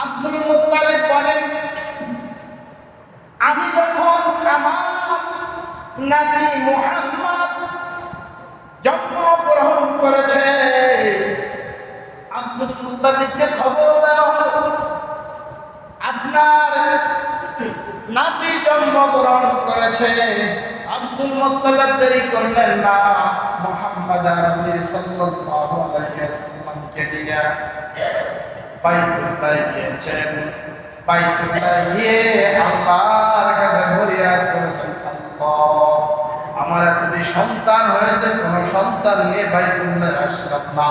Abdul Muttalib বলেন, আমি যখন আমার নাতি মুহাম্মদ জন্মগ্রহণ করেছে, আব্দুল মুত্তালিবকে খবর দেওয়া হলো আপনার নাতি জন্মগ্রহণ করেছে। আব্দুল মুত্তালিব দেরি করলেন না, মুহাম্মদ আরবি সাল্লাল্লাহু আলাইহি ওয়াসাল্লামকে দিয়ে বাইতুল্লাহ গিয়েছেন। বাইতুল্লাহ গিয়ে আল্লাহর কাছে ফরিয়াদ করেছেন, আল্লাহ আমার এতদিন সন্তান হয়েছে, কোনো সন্তান নিয়ে বাইতুল্লাহ আসলাম না,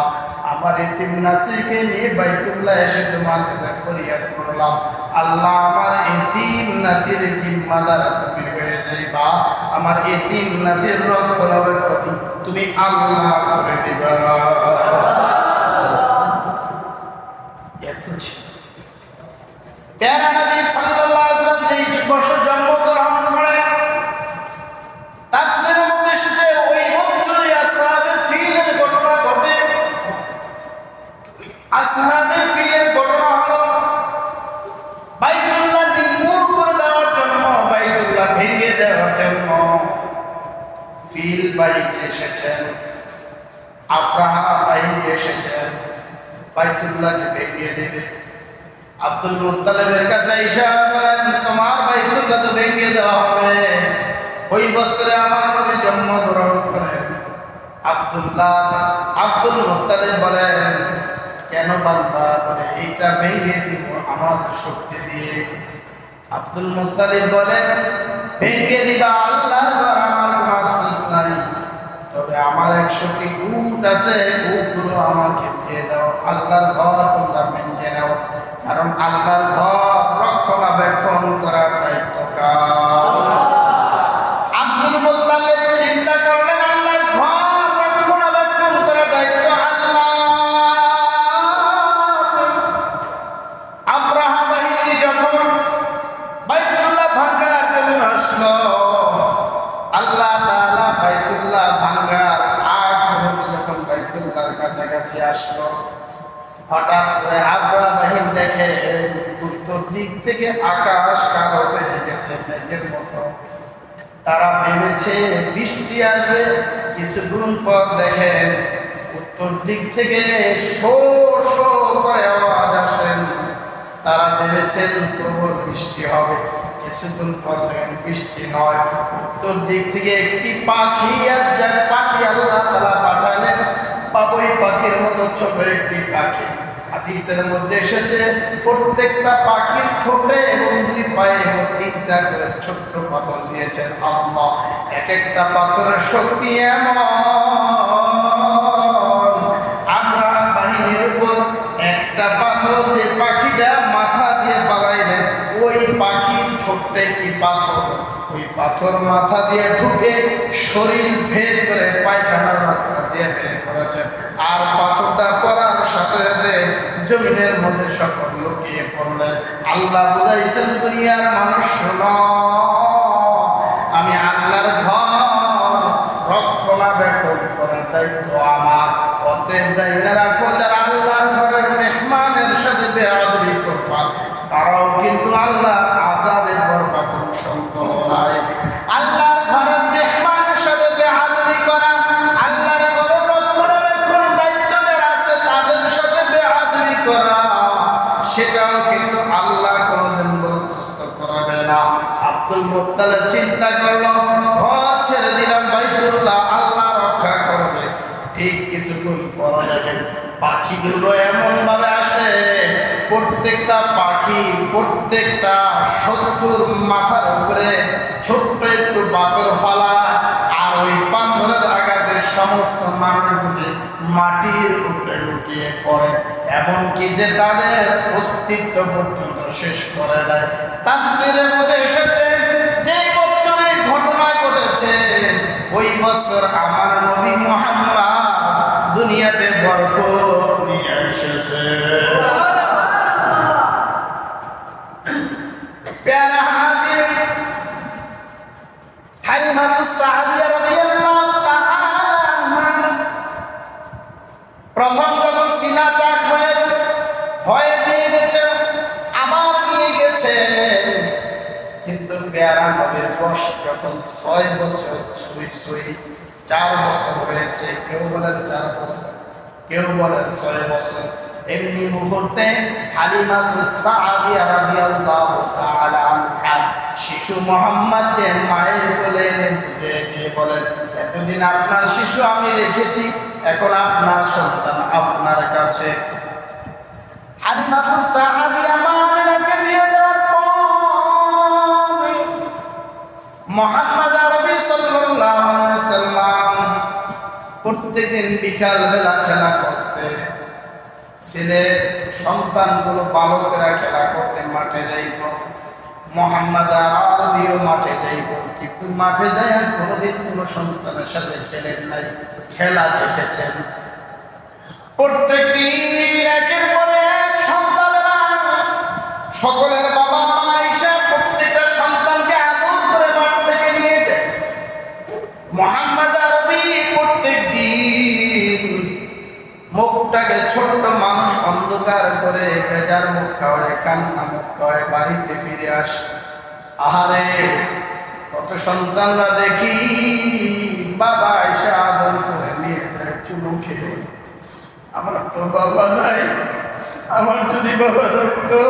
আমার এতিম নাতিকে নিয়ে বাইতুল্লাহ এসে তোমার কাছে ফরিয়াদ করলাম। আল্লাহ আমার এতিম নাতির জিম্মাদার তুমি হয়ে যাইবা, আমার এতিম নাতির রক্ষণাবেক্ষণ তুমি আল্লাহ করে দিবা। এত ছিল প্যারা নবী সাল্লাল্লাহু আলাইহি ওয়াসাল্লাম 23 বছর জন্মগ্রহণ করে। তাফসীরের মধ্যে এসেছে ওই বছরই আসহাবে ফিলের ঘটনা ঘটে। আসহাবে ফিলের ঘটনা হলো বাইতুল্লাহ নির্মূল করে দেওয়ার জন্য, বাইতুল্লাহ ভেঙে দেওয়ার জন্য ফিল বাইরে এসেছেন, আব্রাহা বাইরে এসেছেন বাইতুল্লাহকে ভেঙে দেবে। আব্দুল মুত্তালিবের কাছে ঈশা বলেন, তোমার বাইতুল্লাহ তো ভেঙে দেওয়া হবে। ওই বছরে আমার নবী জন্মগ্রহণ করেন। আব্দুল মুত্তালিব বলেন, কেন বান্দা বলে এইটা ভেঙে দিব আমার শক্তি দিয়ে। আব্দুল মুত্তালিব বলেন, ভেঙে দিবা আল্লাহর ঘর, আমার কোনো আফসোস নাই, তবে আমার 100টি উট আছে, উটগুলো আমাকে দিয়ে দাও। আল্লাহর ঘর তোমরা ভেঙে নাও, কারণ আল্লাহর ঘর রক্ষণাবেক্ষণ করার দায়িত্ব কার? আব্দুল মুত্তালিব চিন্তা করলেন, আল্লাহর ঘর রক্ষণাবেক্ষণ করার দায়িত্ব আল্লাহ। আব্রাহা বাহিনী যখন বাইতুল্লাহ ভাঙার জন্য আসলো, আল্লাহ তাআলা বাইতুল্লাহ ভাঙার আগ মুহূর্তে যখন বাইতুল্লাহর কাছাকাছি আসলো, হঠাৎ করে আব্রাহা বাহিনী দেখে উত্তর দিক থেকে আকাশ কালো হয়ে গেছে মেঘের মতো। তারা ভেবেছে বৃষ্টি আসবে। কিছুক্ষণ পর দেখে উত্তর দিক থেকে শো শো করে আওয়াজ আসেন। তারা ভেবেছেন প্রবল বৃষ্টি হবে। কিছুক্ষণ পর দেখেন বৃষ্টি নয়, উত্তর দিক থেকে একটি পাখি, একজন পাখি আল্লাহ তাআলা পাঠালেন। বাবুই পাখির মতো ছোট একটি পাখি। হাদিসের মধ্যে এসেছে প্রত্যেকটা পাখির ঠোঁটে এবং 2 পায়ে 3টা করে ছোট্ট পাথর দিয়েছেন আল্লাহ। এক একটা পাথরের শক্তি এমন, আব্রাহা বাহিনীর উপর একটা পাথর যে পাখিটা মাথা দিয়ে পালাইলেন, ওই পাখির ছোট্ট একটি পাথর, ওই পাথর মাথা দিয়ে ঢুকে শরীর ভেদ করে পায়খানার রাস্তা দিয়ে বের করেছেন। আর পাথরটা পড়ার সাথে সাথে জমিনের মধ্যে সকল লুকিয়ে পড়লেন। আল্লাহ বুঝাইছেন, দুনিয়ার মানুষ শোনো, আমি আল্লাহর ঘর রক্ষণাবেক্ষণ করার দায়িত্ব আমার। অতএব জাইনা রাখো, যারা আল্লাহর ঘরের মেহমানের সাথে বেয়াদবি করবা, তারাও কিন্তু আল্লাহ আযাবে পড়বা, কোনো সন্দেহ নাই। আল্লাহর ঘরের মেহমানের সাথে বেয়াদবি করা, আল্লাহর ঘরের রক্ষণাবেক্ষণ দায়িত্ব যারা আছে তাদের সাথে বেয়াদবি করা, সেটাও কিন্তু আল্লাহ কোনোদিন বরদাস্ত করাবে না। আব্দুল মুত্তালিব চিন্তা করলো, ঘর ছেড়ে দিলাম, বাইতুল্লাহ আল্লাহ রক্ষা করবে। ঠিক কিছুক্ষণ পর দেখেন পাখিগুলো এমন ভাবে আসে, প্রত্যেকটা পাখি প্রত্যেকটা শত্রুর মাথার উপরে ছোট্ট একটু পাথর ফালা, আর ওই পাথরের আঘাতে সমস্ত মানুষগুলি মাটির উপরে লুটিয়ে পড়ে, এমনকি যে তাদের অস্তিত্ব পর্যন্ত শেষ করে দেয়। তাফসীরের মধ্যে এসেছে যে বছর এই ঘটনা ঘটেছে, ওই বছর আমার নবী মুহাম্মদ দুনিয়াতে বরকত নিয়ে এসেছে। প্যারা হাজির হালিমাতুস সাদিয়া রাদিয়াল্লাহু তাআলা আনহা প্রথম যখন সিনা চাক হয়েছে, ভয়ে দিয়ে গেছে, পেয়ারা নবীর বয়স যখন 6 বছর ছুঁই 4 বছর হয়েছে, কেউ বলেন 4 বছর, কেউ বলেন 6 বছর, এমনি মুহূর্তে হালিমাতুস সাদিয়া রাদিয়াল্লাহু তাআলা আনহা শিশু মুহাম্মদের মায়ের কোলে বুঝিয়ে দিয়ে বলেন, এতদিন আপনার শিশু আমি রেখেছি, এখন আপনার সন্তান আপনার কাছে। হালিমাতুস সাদিয়া মা আমিনাকে দিয়ে দেওয়ার পর মুহাম্মদ আরবি সাল্লাল্লাহু আলাইহি ওয়াসাল্লাম প্রত্যেকদিন বিকাল বেলা খেলা করতে, ছেলে সন্তানগুলো বালকেরা খেলা করতে মাঠে যাইত, মুহাম্মদ আরবিও মাঠে যাইত, কিন্তু মাঠে যায় কোনোদিন কোনো সন্তানের সাথে খেলেন নাই, খেলা দেখেছেন। প্রত্যেকদিন একের পরে এক সন্তানেরা সকলের বাবা মা এসে প্রত্যেকটা সন্তানকে আদর করে মাঠ থেকে নিয়ে যায়। মুহাম্মদ আরবি প্রত্যেকদিন মুখটাকে ছোট্ট মানুষ অন্ধকার করে বেজার মুখ খাওয়ায়, কান্না মুখ খাওয়ায় বাড়িতে ফিরে আসে। আহারে কত সন্তানরা দেখি বাবা এসে আদর করে নিয়ে যায় চুমু খেয়ে, আমার তো বাবা নাই, আমার যদি বাবা থাকতো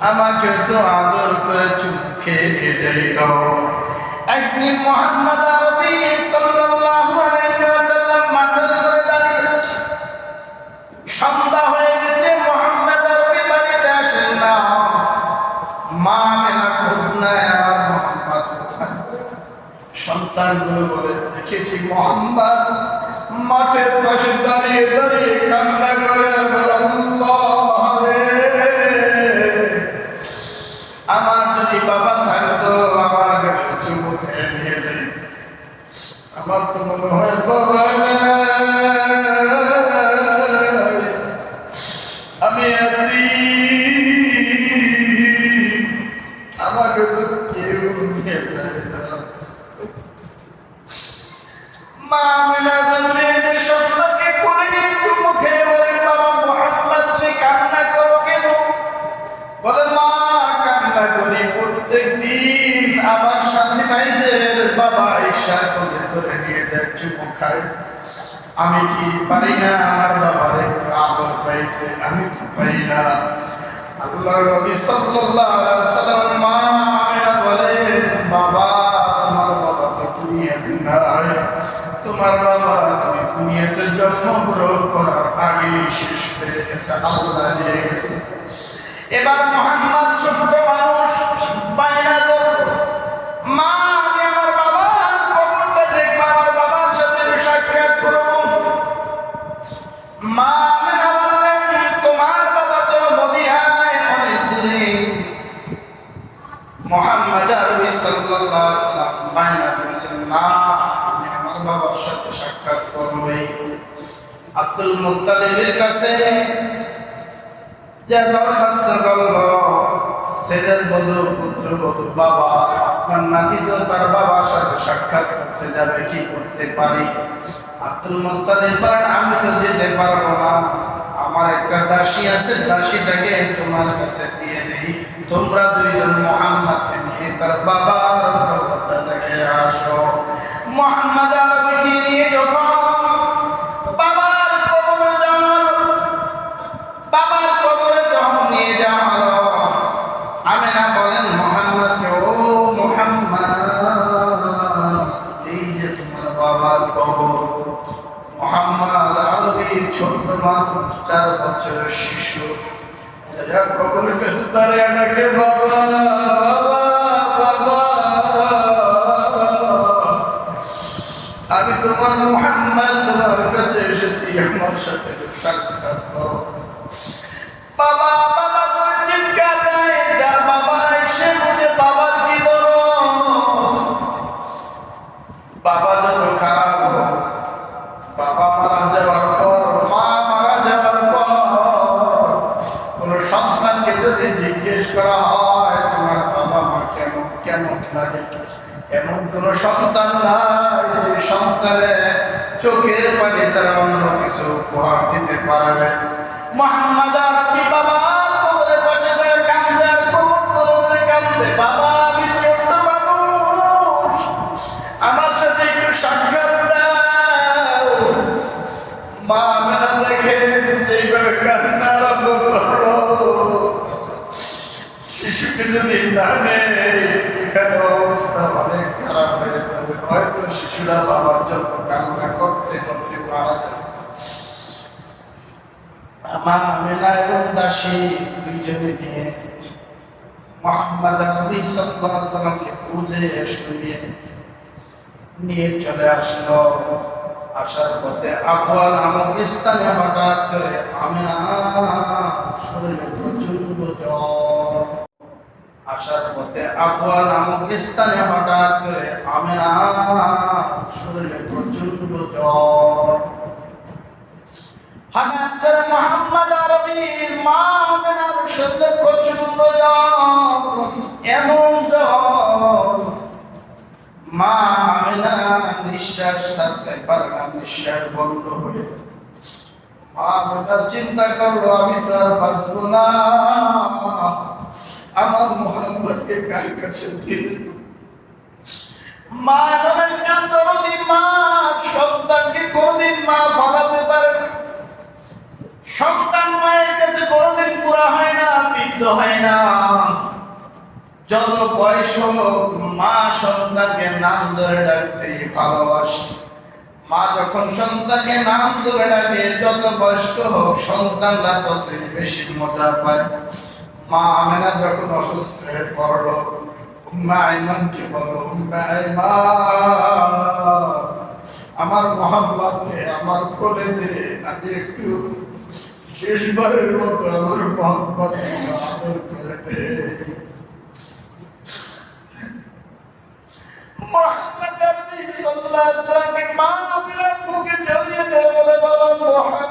আমাকে তো আদর করে চুমু খেয়ে নিয়ে যাইত। একদিন মুহাম্মদ আরবি সাল্লাল্লাহু আলাইহি ওয়াসাল্লাম মাঠের উপরে দাঁড়িয়েছে, সন্ধ্যা হয়ে গেছে, মুহাম্মদ আরবি বাড়িতে আসেন না, মা আমিনা খোঁজ নেয় আমার মুহাম্মদ কোথায়। সন্তানগুলো বলে, দেখেছি মুহাম্মদ মাঠের পাশে দাঁড়িয়ে দাঁড়িয়ে কান্না করে, আল্লাহ রে আমার যদি বাবা থাকতো আমার কাছে চুমু খেয়ে নিয়ে যাই, আমার তো মনে হয় বাবা আমি আমাকে তো কেউ নিয়ে যায় না। মা আমিনা দৌড়ে যে সন্তানকে কোলে নিয়ে চুমু খেয়ে বলে, বাবা মুহাম্মদ তুমি কান্না করো কেন? বলে, মা কান্না করি প্রত্যেকদিন আমার সাথী ভাইদের বাবা ঈশা কোলে করে নিয়ে যায় চুমু খায়, আমি কি পারি না আমার বাবার একটু আদর পাইতে? আমি কি পারি না? আল্লাহর নবী সাল্লাল্লাহু আলাইহি ওয়াসাল্লাম মা আমিনা বলে, বাবা তোমার বাবা তো দুনিয়াতে নাই, তোমার বাবা তুমি দুনিয়াতে জন্মগ্রহণ করার আগেই শেষ হয়ে গেছে, আল্লাহ নিয়ে গেছে। এবার মুহাম্মদ ছোট্ট মানুষ বাইনা ধরল, মা আমি আমার বাবার কবরটা দেখবো, আমার বাবার সাথে সাক্ষাৎ করব। মা আমিনা বললেন, তোমার বাবা তো মদিনায় অনেক দূরে। মুহাম্মদ আরবি সাল্লাল্লাহু আলাইহি ওয়াসাল্লাম বাইনা ধরেছেন, না আমি আমার বাবার সাথে সাক্ষাৎ করবই। আব্দুল মুত্তালিবের কাছে যে দরখাস্ত করল, ছেলের বধূ পুত্র বধূ, বাবা আপনার নাতি তো তার বাবার সাথে সাক্ষাৎ করতে যাবে, কি করতে পারি? আব্দুল মুত্তালিব বলেন, আমি তো যেতে পারবো না, আমার একটা দাসী আছে, দাসীটাকে তোমার কাছে দিয়ে দেই, তোমরা দুইজন মুহাম্মদকে নিয়ে তার বাবার কবরটা দেখে আসো। মুহাম্মদ আরবিকে নিয়ে যখন বাবার কবরে যখন নিয়ে যাওয়া হলো, আমিনা বলেন মুহাম্মদকে, ও মুহাম্মদ এই যে তোমার বাবার কবর। মুহাম্মদ আরবি ছোট্ট মানুষ, 4 বছরের শিশু, কবরের কাছে দাঁড়িয়ে ডাকে, বাবা বাবা আমি তোমার মুহাম্মদ তোমার কাছে এসেছি, আমার সাথে সাক্ষাৎ করো। বাবা বাবা করে চিৎকার দেয়, যার বাবা এসে বুঝে বাবার কি ধরো। বাবা যত খারাপ, বাবা মারা যাওয়ার পর, মা মারা যাওয়ার পর কোন সন্তানকে যদি জিজ্ঞেস করা হয় তোমার বাবা মা কেমন কেমন লাগে, এমন কোন সন্তান নাই যে সন্তানের চোখের পানি ছাড়া অন্য কিছু উপহার দিতে পারবে। মুহাম্মদ আরবি বাবা কবরের পাশে কান্দার কবর বলে, বাবা আমি ছোট্ট মানুষ, আমার সাথে একটু সাক্ষাৎ দাও। মা আমেনা দেখেন এইভাবে কান্না আরম্ভ করলো। শিশুকে যদি না নেয় এখানে অবস্থা অনেক খারাপ হয়ে যাবে, হয়তো শিশুরা বাবার জন্য কান্না করতে করতে মারা যাবে। মা আমেনা এবং দাসী দুইজনে নিয়ে মুহাম্মদ নবী সাল্লাল্লাহু আলাইহি ওয়াসাল্লামকে বুঝে শুনিয়ে নিয়ে চলে আসলো। আসার পথে আবওয়া নামক স্থানে হঠাৎ করে আমেনা শরীরে প্রচন্ড জ্বর। আসার পথে আবওয়া নামক স্থানে হঠাৎ করে আমেনা শরীরে প্রচন্ড জ্বর। হঠাৎ করে মুহাম্মদ আরবীর মা আমেনার শরীরে প্রচন্ড জ্বর, এমন জ্বর মা আমেনা নিঃশ্বাস ছাড়তে পারে না, নিঃশ্বাস বন্ধ হয়ে। মা আমেনা চিন্তা করলো আমি তো আর বাঁচবো না, আমার মুহাম্মদকে কার কাছে দিয়ে দেব। মা এমন একজন দরদি মা, সন্তানকে কোনদিন মা ফলাতে পারে না। সন্তান মায়ের কাছে কোনদিন পুরা হয় না, বৃদ্ধ হয় না। যত বয়স হোক মা সন্তানকে নাম ধরে ডাকতেই ভালোবাসে। মা যখন সন্তানকে নাম ধরে ডাকে, যত বয়স্ক হোক সন্তানরা ততই বেশি মজা পায়। মা আমেনা যখন অসুস্থ হয়ে পড়ল, উম্মে আইমানকে বলো, উম্মে আইমান আমার মুহাম্মদকে আমার কোলে দে, আমি একটু শেষবারের মতো আমার মুহাম্মদকে আদর করে দে। মুহাম্মদ আরবী সাল্লাল্লাহু আলাইহি ওয়াসাল্লাম মা আমেনার বুকে জড়িয়ে ধরে বলে, বাবা মুহাম্মদ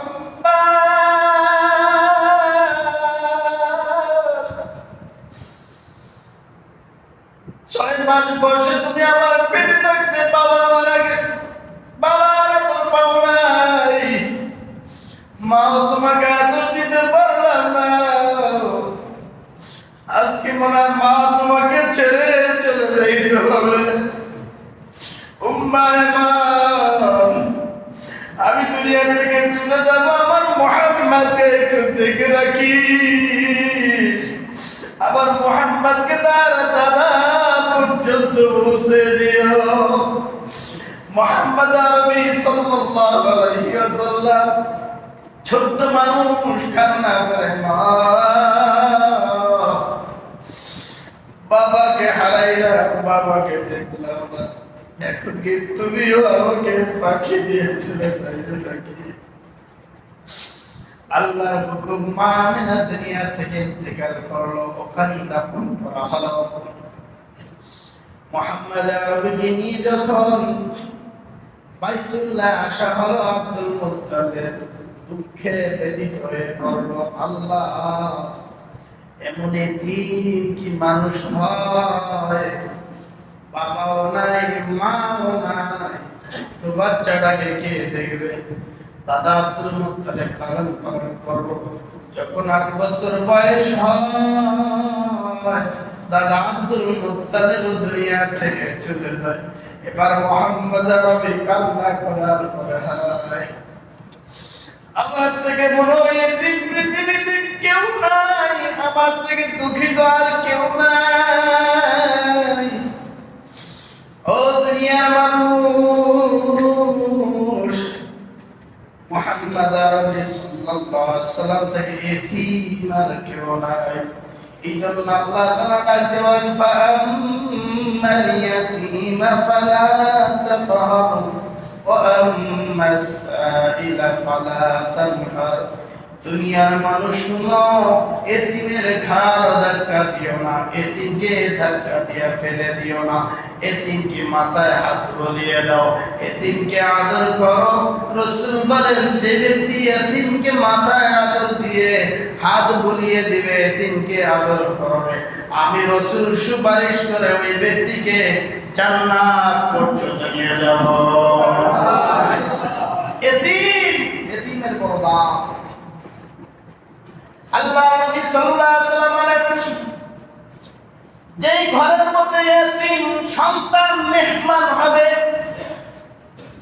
6 মাস বয়সে তুমি আমার পেটে থাকতে বাবা মারা গেছে, বাবা আর তোর পাও নাই, মাও তোমাকে আদর দিতে পারলাম না। আজকে মনে হয় মা তোমাকে ছেড়ে চলে যাইতে হবে। উম্মে আইমান আমি দুনিয়া থেকে চলে যাব, আমার মুহাম্মদকে একটু দেখে রাখি, আবার মুহাম্মদকে তার দাদা পর্যন্ত পৌঁছে দিও। মুহাম্মদ আরবী সাল্লাল্লাহু আলাইহি ওয়াসাল্লাম ছোট্ট মানুষ কান্না করে, মা বাবাকে হারাইলাম, বাবাকে দেখলাম না, এখন কি তুমিও আমাকে ফাঁকি দিয়ে চলে যাইবে নাকি? আল্লাহর হুকুম, মা আমেনা দুনিয়া থেকে ইন্তেকাল করলো, ওখানেই দাফন করা হলো। মুহাম্মদ আরবীকে নিয়ে যখন বাইতুল্লাহ আসা হলো, আব্দুল মুত্তালিব দুঃখে ব্যথিত হয়ে পড়লো। আল্লাহ, এমন এতিম কি মানুষ হয়? বাবাও নাই, মাও নাই, তো বাচ্চাটাকে কে দেখবে? দাদা আব্দুল মুত্তালিব পালন করলো। যখন 8 বছর বয়স হয়, দাদা আব্দুল মুত্তালিব দুনিয়া থেকে চলে যায়। এবার মুহাম্মদ আরবী কান্না করার পরে হারায়। আমার থেকে মনে হয় এতিম পৃথিবীতে কেউ নাই, আমার থেকে দুঃখিত আর কেউ নাই। ও দুনিয়ার মানুষ, মুহাম্মদ আরবী সাল্লাল্লাহু আলাইহি ওয়াসাল্লাম থেকে এতিম আর কেউ নাই। এই জন্য আল্লাহ তাআলা ডাক দেন, ফাআম্মাল ইয়াতীমা ফালা তাকহার ওয়া আম্মাস সাইলা ফালা তানহার। দুনিয়ার মানুষ শুনো, এতিমের ঘাড় ধাক্কা দিও না, এতিমকে ধাক্কা দিয়ে ফেলে দিও না, এতিমকে মাথায় হাত বুলিয়ে দাও, এতিমকে আদর করো। রাসূল বলেন, যে ব্যক্তি এতিমকে মাথায় আদর দিয়ে হাত বুলিয়ে দিবে, এতিমকে আদর করবে, আমি রাসূল সুপারিশ করে ওই ব্যক্তিকে জান্নাত পর্যন্ত নিয়ে যাব। এতিমের বড় দাম। আল্লাহ নবী সাল্লাল্লাহু আলাইহি ওয়াসাল্লাম যেই ঘরের মধ্যে এতিম সন্তান মেহমান হবে,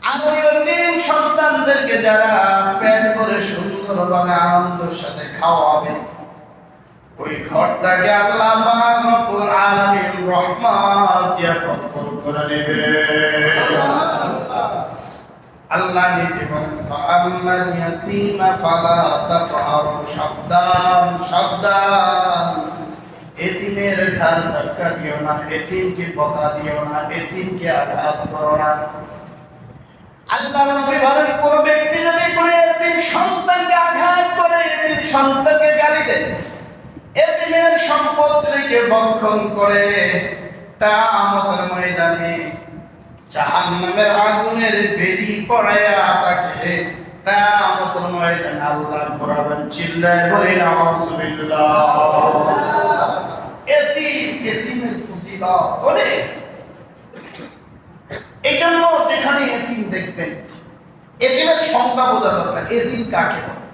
আর ওই এতিম সন্তানদেরকে যারা পেট ভরে সুন্দরভাবে আনন্দের সাথে খাওয়াবে, ওই ঘরটাকে আল্লাহ পাক রব্বুল আলামিন রহমত দিয়ে ভরপুর করে নেবে। আল্লাহ নিজে বলেন, ফাআম্মাল ইয়াতীমা ফালা তাকহার, সাবধান সাবধান, এতিমের ঘাড় ধাক্কা দিও না, এতিমকে বকা দিও না, এতিমকে আঘাত করো না। আল্লাহ নবী বলেন, কোন ব্যক্তি যদি কোনো এতিম সন্তানকে আঘাত করে, এতিম সন্তানকে গালি দেয়, এতিমের সম্পত্তিকে ভক্ষণ করে, কিয়ামতের ময়দানে জাহান্নামের আগুনের বেড়ি পড়ায়া তাকে কিয়ামতের ময়দানে আল্লাহ ঘোরাবেন। চিল্লায় বলি নাউযুবিল্লাহ। এতিমের ফজিলত অনেক। এই জন্য যেখানে এতিম দেখবেন, এতিমের সংজ্ঞা বোঝা দরকার। এতিম কাকে বলে?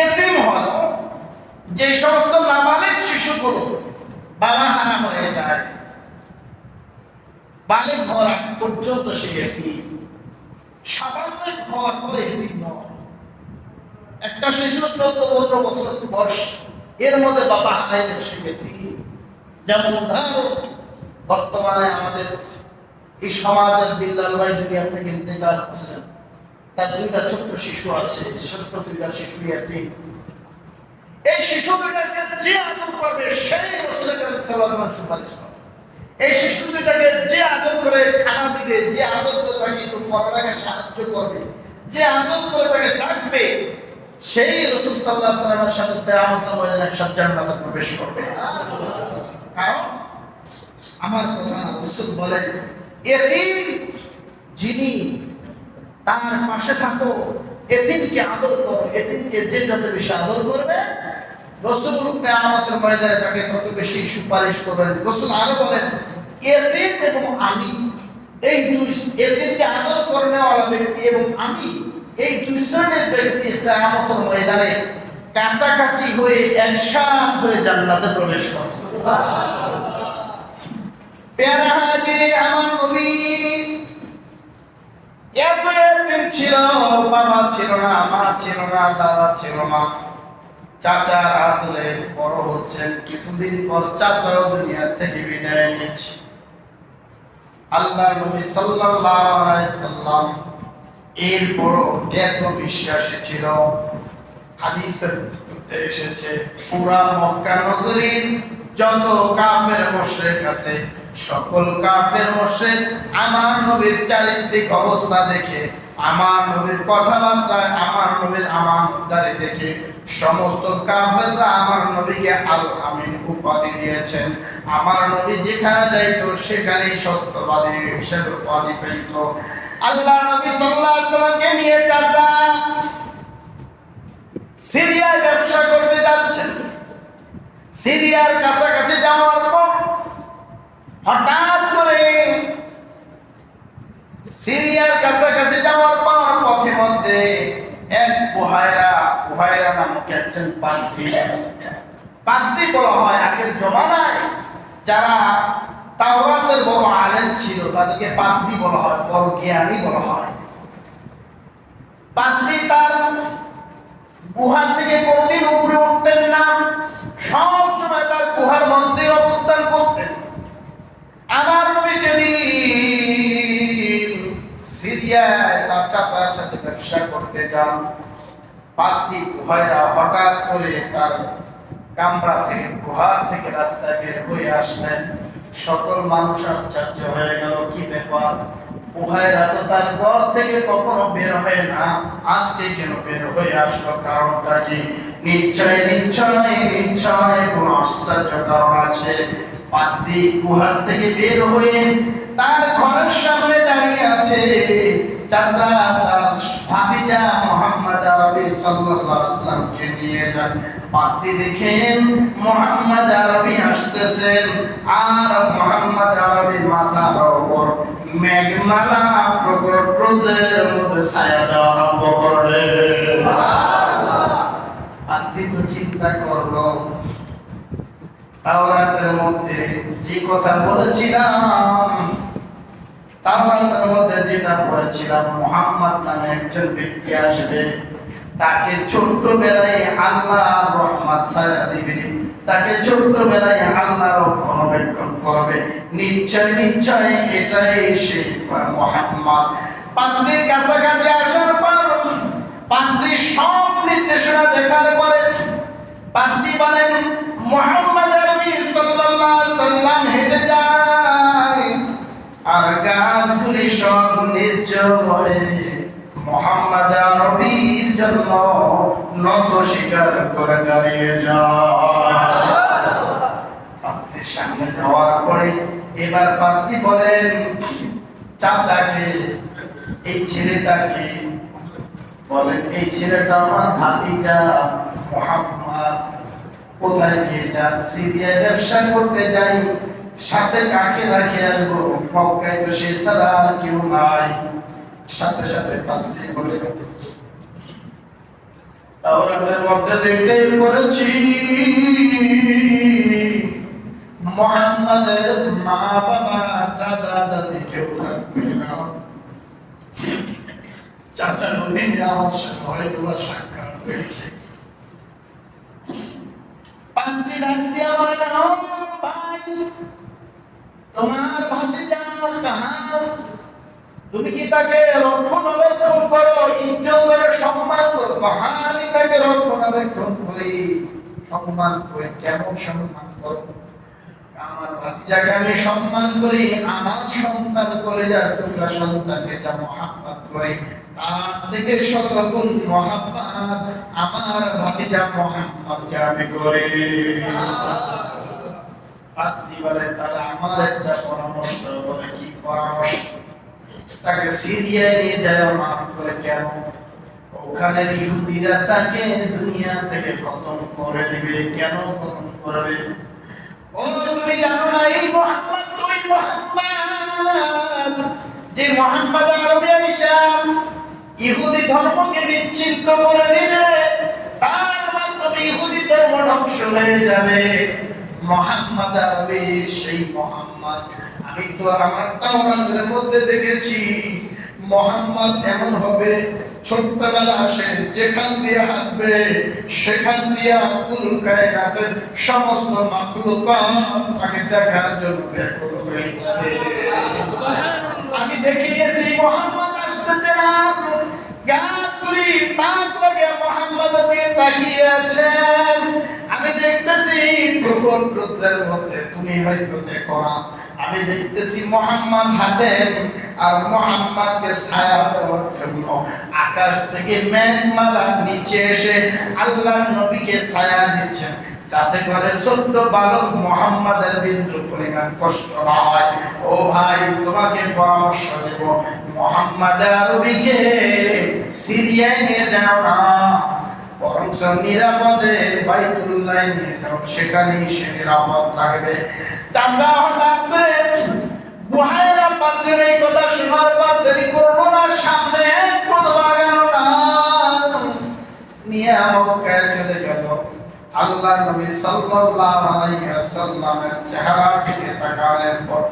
এতিম হলো যে সমস্ত নাবালিগ শিশুগুলো বাবা হারা হয়ে যায়, বালিগ হওয়ার পর্যন্ত সে এতিম। সাবালিগ হওয়ার পরে এতিম নয়। একটা শিশু 14-15 বছর বয়স, এর মধ্যে বাবা হারাইলে সে এতিম। যেমন উদাহরণ, বর্তমানে আমাদের এই সমাজের বিল্লাল ভাই দুনিয়া থেকে ইন্তেকাল করছেন, তার 2টা ছোট্ট শিশু আছে, ছোট্ট 2টা শিশু এতিম। এই শিশু দুটাকে যে আদর করবে সেই রাসূল সাল্লাল্লাহু আলাইহি সুপারিশ করে। এই শিশু দুটাকে যে আদর করে খানা দিবে, যে আদর করে তাকে একটু পড়ালেখায় সাহায্য করবে, যে আদর করে তাকে ডাকবে, সেই রাসূল সাল্লাল্লাহু আলাইহি ওয়াসাল্লামের সাথে কিয়ামতের ময়দানে একসাথে জান্নাতে প্রবেশ করবে। কারণ আমার কথা রাসূল বলেন, এতিম যিনি তার পাশে থাকো, এতিমকে আদর করো, এতিমকে যে যত বেশি আদর করবে রাসূল কিয়ামতের ময়দানে তাকে তত বেশি সুপারিশ করবেন। রাসূল আরো বলেন, এতিম এবং আমি, এই দুই, এতিমকে আদর করেওয়ালা ব্যক্তি এবং আমি, এই দুই শ্রেণীর ব্যক্তি কিয়ামতের ময়দানে কাছাকাছি হয়ে একসাথে হয়ে জান্নাতে প্রবেশ করবে। প্যারা হাজির, আমার নবী এত এতিম ছিল, বাবা ছিল না, মা ছিল না, দাদা ছিল না, চাচার আদরে বড় হচ্ছেন। কিছুদিন পর চাচাও দুনিয়া থেকে বিদায় নিচ্ছে। আল্লাহ নবী সাল্লাল্লাহু আলাইহি সাল্লাম এরপর এত বিশ্বাসী ছিল, হাদিসে এসেছে পুরা মক্কা নগরীর যত কাফের মুশরিক আছে, সকল কাফের মুশরিক আমার নবীর চারিত্রিক অবস্থা দেখে, আমার নবীর কথাবার্তায়, আমার নবীর আমানতদারি দেখে সমস্ত কাফেররা আমার নবীকে আল আমিন উপাধি দিয়েছেন। আমার নবী যেখানে যাইতো সেখানেই সত্যবাদী হিসেবে উপাধি পেত। আল্লাহ নবী সাল্লাল্লাহু আলাইহি ওয়াসাল্লামকে নিয়ে চাচা সিরিয়ায় ব্যবসা করতে যাচ্ছেন। সিরিয়ার কাছাকাছি যাওয়ার পর হঠাৎ করে সিরিয়ার কাছাকাছি যাওয়ার পর পথে মধ্যে এক বুহায়রা নামক একজন পাদ্রী বলা হয়। আগের জমানায় যারা তাওরাতের বড় আলেম ছিল তাদেরকে পাদ্রী বলা হয়, বড় জ্ঞানী বলা হয়। পাদ্রী তার গুহা থেকে কোনদিন উপরে উঠতেন না, সব সময় তার গুহার মধ্যে অবস্থান করতেন। আমার নবী যেদিন সিরিয়ায় তার চাচার সাথে ব্যবসা করতে যান, পাদ্রী বুহায়রা হঠাৎ করে তার কামরা থেকে, গুহা থেকে রাস্তায় বের হয়ে আসলেন। সকল মানুষ আশ্চর্য হয়ে গেল, কি ব্যাপার? বুহায়রা তো তার ঘর থেকে কখনো বের হয় না, আজকে কেন বের হয়ে আসলো? কারণটা কি? নিশ্চয় নিশ্চয় নিশ্চয় কোন আশ্চর্য কারণ আছে। পাদ্রী গুহার থেকে বের হয়ে তার ঘরের সামনে দাঁড়িয়ে আছে চাচা তার ভাতিজা মুহাম্মদ আরবি সাল্লাল্লাহু আলাইহি ওয়াসাল্লামকে নিয়ে যান। পাদ্রী দেখেন মুহাম্মদ আরবি আসতেছেন, আর মুহাম্মদ আরবির মাথার উপর মেঘমালা প্রকট রোদের মধ্যে ছায়া দেওয়া আরম্ভ করবে। পাদ্রী তো চিন্তা করলো, তাওরাতের মধ্যে যে কথা বলেছিলাম, তাওরাতের মধ্যে যেটা পড়েছিলাম, মুহাম্মদ নামে একজন ব্যক্তি আসবে, তাকে ছোট্টবেলায় আল্লাহ রহমত ছায়া দিবে, তাকে ছোট্টবেলায় আল্লাহ রক্ষণাবেক্ষণ করবে। নিশ্চয় নিশ্চয় এটাই সেই মুহাম্মদ। পাদ্রীর কাছাকাছি আসার পর, পাদ্রীর সব নির্দেশনা দেখার পরে পাদ্রী বলেন, মুহাম্মদ আরবি সাল্লাল্লাহু আলাইহি সাল্লাম হেঁটে যায়, আর গাছগুলি সব নির্জন হয়ে মুহাম্মদ আরবির জন্য নত স্বীকার করে দাঁড়িয়ে যায়। পাদ্রীর সামনে যাওয়ার পরে এবার পাদ্রী বলেন চাচাকে, এই ছেলেটাকে বলেন, এই ছেলেটা আমার ভাতিজা মুহাম্মদ। কোথায় নিয়ে যান? সিরিয়ায় ব্যবসা করতে যাই, সাথে কাকে রাখে আসবো? মক্কায় তো সে ছাড়া আর কেউ নাই। সাথে সাথে পাদ্রী বলে, তাওরাতের মধ্যে দেখতে পড়েছি মুহাম্মাদের মা বাবা দাদা দাদি কেউ থাকবে না। চাচা বলেন আমার সাথে হয়তো সাক্ষাৎ হয়েছে। পাদ্রী ডাক দিয়ে বলেন, ভাই তোমার ভাতিজা কাহার? তুমি কি তাকে রক্ষণাবেক্ষণ করো, ইজ্জত করে সম্মান করো? হ্যাঁ, আমি তাকে রক্ষণাবেক্ষণ করি, সম্মান করি। কেমন সম্মান করো? আমার ভাতিজাকে আমি সম্মান করি, আমার সন্তান করে যা তোমরা সন্তানকে যা মহাব্বত করে, তার থেকে শতগুণ মহাব্বত আমার ভাতিজা মুহাম্মদকে আমি করি। পাদ্রী বলে, তাহলে আমার একটা পরামর্শ। বলে, কি পরামর্শ? তাকে সিরিয়ায় নিয়ে যায় মাফ করে। কেন? ওখানে ইহুদিরা তাকে দুনিয়া থেকে খতম করে দিবে। কেন খতম করবে? ও তুমি জানো না এই মুহাম্মদ, তুই মুহাম্মদ, যে মুহাম্মদ আরবি আইসা ইহুদি ধর্মকে বিচ্ছিন্ন করে দিবে, তার মাধ্যমে ইহুদি ধর্ম ধ্বংস হয়ে যাবে। মুহাম্মদ আরবি সেই মুহাম্মদ। আমি তো আমার তাওরাতের মধ্যে দেখেছি মুহাম্মদ এমন হবে, ছোট্টবেলা আসে যেখান দিয়ে হাঁটবে সেখান দিয়ে কুল কায়নাতের সমস্ত মাখলুকাত তাকে দেখার জন্য ব্যাকুল হয়ে যাবে। আমি দেখিয়েছি মুহাম্মদ আসতেছে না, গাছগুলি তাক লাগে মুহাম্মদ দিয়ে তাকিয়ে আছেন। আমি দেখতেছি প্রকৃতির মধ্যে, তুমি হয়তো দেখো না, আমি দেখতেছি মুহাম্মদ হাঁটেন, আর মুহাম্মদকে ছায়া দেওয়ার জন্য আকাশ থেকে মেঘমালা নিচে এসে আল্লাহর নবীকে ছায়া দিচ্ছেন, যাতে করে ছোট্ট বালক মুহাম্মদের বিন্দু পরিমাণ কষ্ট না হয়। ও ভাই, তোমাকে পরামর্শ দেব, মুহাম্মদ আরবিকে সিরিয়ায় নিয়ে যাও না, বরঞ্চ নিরাপদে বাইতুল্লাহ নিয়ে যাও, সেখানেই সে নিরাপদ থাকবে। চাচা হঠাৎ করে বুহায়রা পাদ্রীর এই কথা শোনার পর দেরি করলো না, সামনে বাগানো না নিয়ে মক্কায় চলে গেল। আল্লাহর নবী সাল্লাল্লাহু আলাইহি ওয়াসাল্লামের চেহারার দিকে তাকালেন পর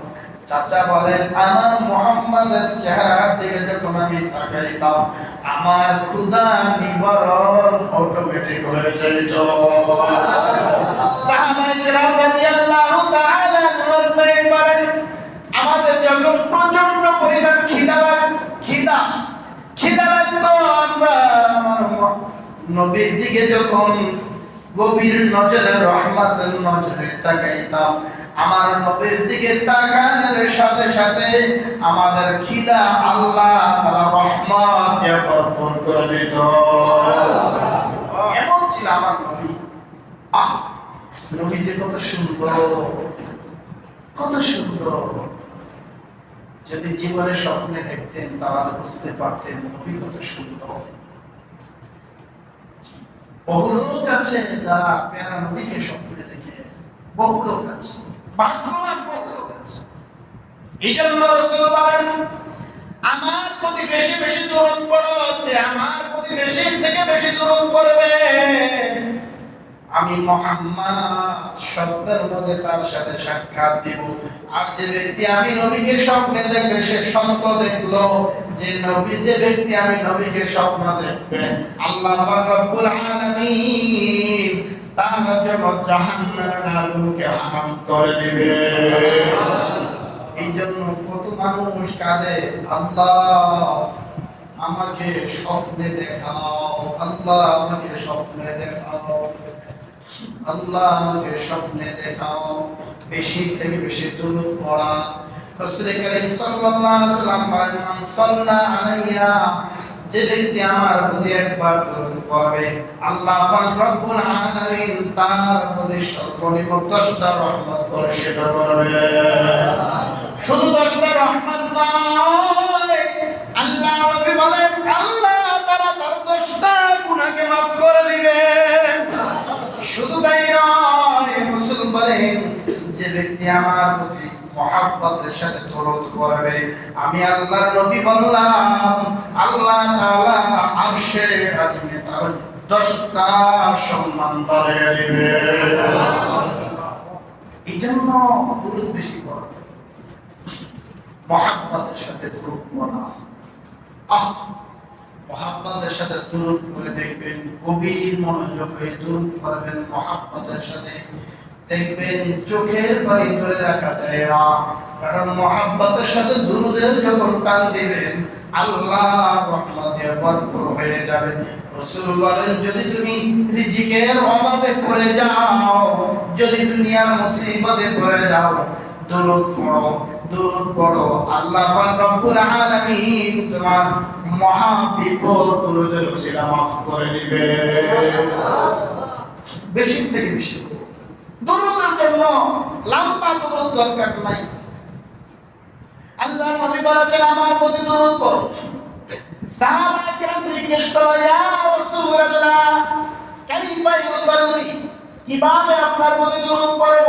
চাচা বলেন, আমার মুহাম্মাদের চেহারার দিকে যখন আমি তাকাইতাম, আমার ক্ষুধা নিবারণ অটোমেটিক হয়ে যেত। সাহাবায়ে কেরাম রাদিয়াল্লাহু তাআলা বলেন, আমাদের যখন প্রচন্ড পরিমাণ খিদা লাগতো, আমরা আমার নবীর দিকে যখন গভীর নজরে রহমতের নজরে তাকাইতাম, আমার নবীর দিকে তাকানোর সাথে সাথে আমাদের খিদা আল্লাহ তাআলা রহমত দিয়ে ভরপুর করে দিত। এমন ছিল আমার নবী। নবী যে কত সুন্দর, কত সুন্দর! যদি জীবনে স্বপ্নে দেখতেন তাহলে বুঝতে পারতেন নবী কত সুন্দর। বহু লোক আছে যারা প্যারা নবীকে স্বপ্নে দেখে, বহু লোক আছে, ভাগ্যবান বহু লোক আছে। এই জন্য রাসূল বলেন, আমার প্রতি বেশি বেশি দরুদ, যে আমার প্রতি বেশি থেকে বেশি দরুদ পড়বে আমি মুহাম্মদ শব্দের মধ্যে তার সাথে সাক্ষাৎ দিব। আর যে ব্যক্তি আমি নবীকে স্বপ্নে দেখবে সে সত্য দেখলো। যে ব্যক্তি আমি নবীকে স্বপ্ন দেখবে আল্লাহ পাক রব্বুল আলামিন তার জন্য জাহান্নামের আগুনকে হারাম করে দিবে। এই জন্য কত মানুষ কাঁদে, আল্লাহ আমাকে স্বপ্নে দেখাও, আল্লাহ আমাকে স্বপ্নে দেখাও, আল্লাহ আমাকে স্বপ্নে দেখাও। বেশি থেকে বেশি দুরূদ পড়া। রাসূল করিম সাল্লাল্লাহু আলাইহি ওয়াসাল্লাম বলেন, মান সাল্লা আলাইয়া, যে ব্যক্তি আমার প্রতি একবার দুরূদ পড়বে আল্লাহ পাক রব্বুল আলামিন তার প্রতি সর্বনিম্ন 10টা রহমত বর্ষিত করবে। শুধু 10টা রহমত নয়, আল্লাহ নবী বলেন আল্লাহ তাআলা তার 10টা গুনাহকে maaf করে দিবেন। শুধু তাই নয়, রাসূল বলেন যে ব্যক্তি আমার প্রতি মুহাব্বতের সাথে দরুদ পড়বে আমি আল্লাহর নবী বললাম আল্লাহ তাআলা আরশে আজিমে তার 10টা সম্মান বাড়িয়ে দিবে। এইজন্য দরুদ বেশি পড়া, মুহাব্বতের সাথে দরুদ পড়া। মুহাব্বতের সাথে দরুদ পড়ে দেখবেন, গভীর মনোযোগে দরুদ পড়বেন মুহাব্বতের সাথে, দেখবেন চোখের পানি ধরে রাখা যায় না। কারণ মুহাব্বতের সাথে দুরুদের যখন টান দিবেন আল্লাহ রহমতে ভরপুর হয়ে যাবে। রাসূল বলেন যদি তুমি রিজিকের অভাবে পড়ে যাও, যদি দুনিয়ার মুসিবতে পড়ে যাও, দুরুদ পড়ো, দুরুদ পড়ো, আল্লাহ পাক রব্বুল আলামিন তোমার মহা বিপদ দুরুদের ওসিলা মাফ করে দিবে। বেশি থেকে বেশি দুরুদের জন্য লম্বা দুরুদ দরকার নাই। আল্লাহর নবী বলেছেন আমার প্রতি দুরুদ পড়ো। সাহাবায়ে কেরাম জিজ্ঞেস করলো ইয়া রাসূলুল্লাহ কাইফা ইউসাল্লি, কিভাবে আপনার প্রতি দুরুদ পড়ব?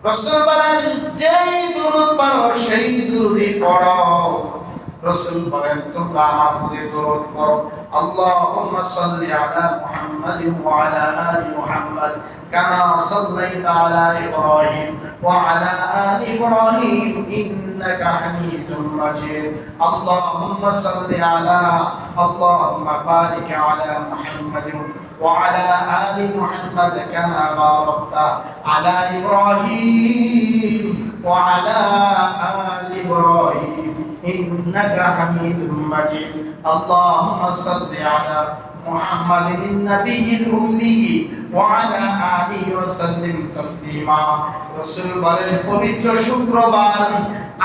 রাসূল বলেন যেই দুরুদ পড়ো সেই দুরুদই পড়ো। রাসূল বলেন তোমরা আমার প্রতি দরুদ পড়ো, আল্লাহুম্মা সাল্লি আলা মুহাম্মাদিন ওয়া আলা আলি মুহাম্মাদ কামা সাল্লাইতা আলা ইব্রাহিম ওয়া আলা আলি ইব্রাহিম ইন্নাকা হামিদুম মাজিদ। আল্লাহুম্মা সাল্লি আলা, আল্লাহুম্মা বারিক আলা মুহাম্মাদিন ওয়া আলা আলি মুহাম্মাদ কামা বারাকতা আলা ইব্রাহিম ওয়া আলা আলি ইব্রাহিম إنك حميد مجيد اللهم صل على محمد النبي الأمي وعلى آله وسلم تسليما। রাসূল বলেন পবিত্র শুক্রবার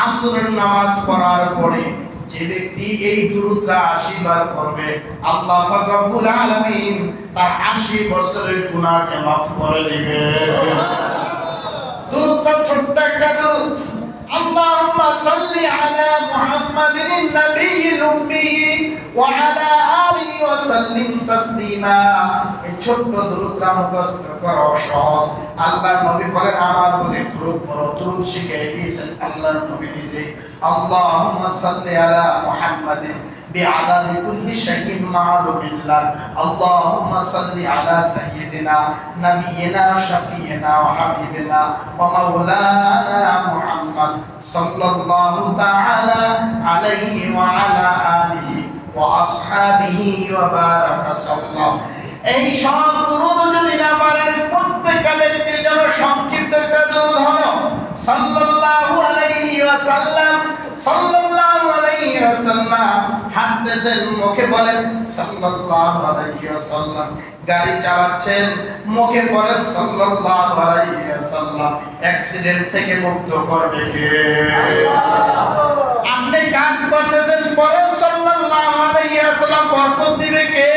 আসরের নামাজ পড়ার পরে যে ব্যক্তি এই দুরূদটা 80 বার পড়বে আল্লাহ পাক রব্বুল আলামিন তার 80 বছরের গুনাহকে maaf করে দিবে। দুরূদটা ছোট্ট একটা দুরূদ, اللهم صل على محمد النبي الأمي وعلى آله وسلم تسليما। এই ছোট্ট দুরূদটা মুখস্থ করা সহজ। আল্লাহর নবী বলেন আমার প্রতি দুরূদ পড়ো। দুরূদ শিখিয়ে দিয়েছেন আল্লাহর নবী নিজে। اللهم صل على محمد بعدد كل شيء معلوم لك اللهم صل على سيدنا نبينا شفيعنا وحبيبنا ومولانا محمد صلى الله تعالى عليه وعلى آله وأصحابه وبارك وسلم। এই সব দুরূদ যদি না পারেন প্রত্যেকটা ব্যক্তির জন্য সংক্ষিপ্ত একটা দুরূদ হলো সাল্লাল্লাহু আলাইহি ওয়াসাল্লাম, সাল্লাল্লাহু আলাইহি ওয়াসাল্লাম। হাদিসের মুখে বলেন সাল্লাল্লাহু আলাইহি ওয়াসাল্লাম, গাড়ি চালাচ্ছেন মুখে বলেন সাল্লাল্লাহু আলাইহি ওয়াসাল্লাম। অ্যাক্সিডেন্ট থেকে মুক্ত করবে কে? আপনি কাজ করতেছেন বলেন সাল্লাল্লাহু আলাইহি ওয়াসাল্লাম, বরকত দিবে কে?